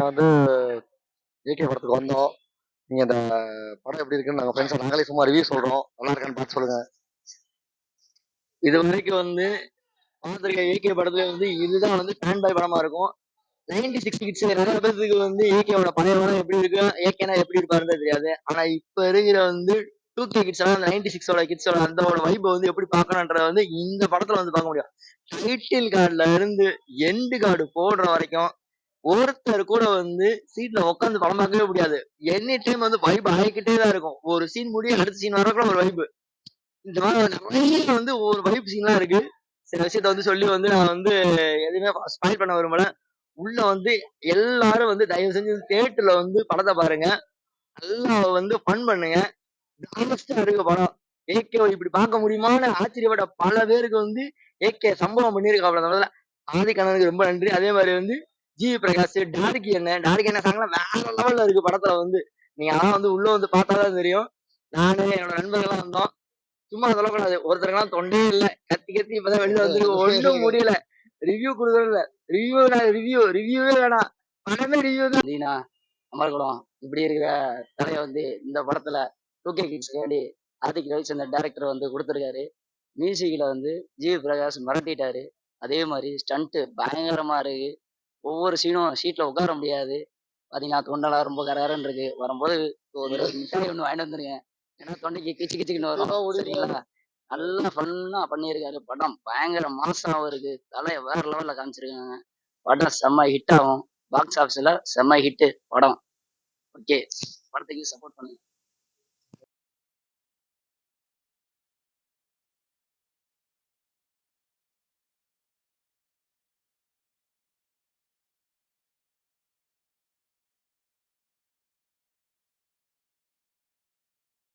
வந்து ஏகே படத்துக்கு வந்தோம். நீங்க இந்த படம் எப்படி இருக்குன்னு நாங்க ஃப்ரெண்ட்ஸ் நாங்களே சும்மா ரிவ்யூ சொல்றோம். நல்லா இருக்கான்னு பார்த்து சொல்லுங்க. இது வரைக்கும் வந்து பார்த்துருக்க ஏகே படத்துல வந்து இதுதான் வந்து ஃபேன் பாய் படமா இருக்கும். 96 கிட்ஸ் நிறைய பேருக்கு வந்து ஏகேவோட பழைய படம் எப்படி இருக்கு, ஏகேனா எப்படி இருப்பாருன்னு தெரியாது. ஆனா இப்ப இருக்கிற வந்து 2K கிட்ஸ் எல்லாம் 96ஓட கிட்ஸோட அந்த வைப் வந்து எப்படி பார்க்கணுன்றத வந்து இந்த படத்துல வந்து பார்க்க முடியும். டைட்டில் கார்டுல இருந்து எண்டு கார்டு போடுற வரைக்கும் ஒருத்தர் கூட வந்து சீட்ல உட்காந்து படம் பார்க்கவே முடியாது. எனி டைம் வந்து வைப் ஆகிக்கிட்டே தான் இருக்கும். ஒரு சீன் முடியும் அடுத்த சீன் வரக்குள்ள ஒரு வைப். இந்த மாதிரி நிறைய வந்து ஒரு வைப் சீன்லாம் இருக்கு. சில விஷயத்த வந்து சொல்லி வந்து நான் வந்து எதுவுமே ஸ்பாயில் பண்ண விரும்பல. உள்ள வந்து எல்லாரும் வந்து தயவு செஞ்சு தியேட்டர்ல வந்து படத்தை பாருங்க. நல்லா வந்து ஃபன் பண்ணுங்க. லாஸ்டா இருக்கு படம். ஏகே இப்படி பார்க்க முடியுமான்னு ஆச்சரியப்பட்ட பல பேருக்கு வந்து ஏகே சம்பவம் பண்ணியிருக்காப்ல. அதனால ஆதிக்கண்ணனுக்கு ரொம்ப நன்றி. அதே மாதிரி வந்து ஜி பிரகாஷ், டார்கி என்ன சாங்லாம் வேற லெவல்ல இருக்கு படத்துல வந்து. நீங்க ஆனா வந்து உள்ள வந்து பார்த்தாதான் தெரியும். நானு என்னோட நண்பர்கள்லாம் வந்தோம். சும்மா சொல்லக்கூடாது. ஒருத்தருக்கெல்லாம் தொண்டையே இல்ல. கத்தி கத்தி இப்பதான் வெளில வந்து ஒண்ணும் முடியல. ரிவ்யூ கொடுக்கறதில்ல. ரிவ்யூவே வேணாம். படமே ரிவ்யூ தான். லீனா அமர்குளம் இப்படி இருக்கிற தலையை வந்து இந்த படத்துல 2K கிட்ஸ் வேண்டி ஆதிக் ரவிச்சந்தர் டைரக்டர் வந்து கொடுத்துருக்காரு. மியூசிக்ல வந்து ஜி பிரகாஷ் மிரட்டிட்டாரு. அதே மாதிரி ஸ்டண்ட் பயங்கரமா இருக்கு. ஒவ்வொரு சீனும் சீட்ல உட்கார முடியாது. பாத்தீங்கன்னா தொண்டெல்லாம் ரொம்ப கரகரன்னு இருக்கு. வரும்போது ஒரு மிட்டாய் ஒண்ணு வாங்கிட்டு வந்துருங்க. ஏன்னா தொண்டைக்கு கிச்சு கிச்சுக்குன்னு வரும். சரிங்களா? நல்லா ஃபன்னா பண்ணியிருக்காரு. படம் பயங்கர மாசாவும் இருக்கு. தலையை வேற லெவல்ல காமிச்சிருக்காங்க. படம் செம்ம ஹிட் ஆகும். பாக்ஸ் ஆஃபீஸ்ல செம்ம ஹிட் படம். ஓகே, படத்துக்கு சப்போர்ட் பண்ணுங்க.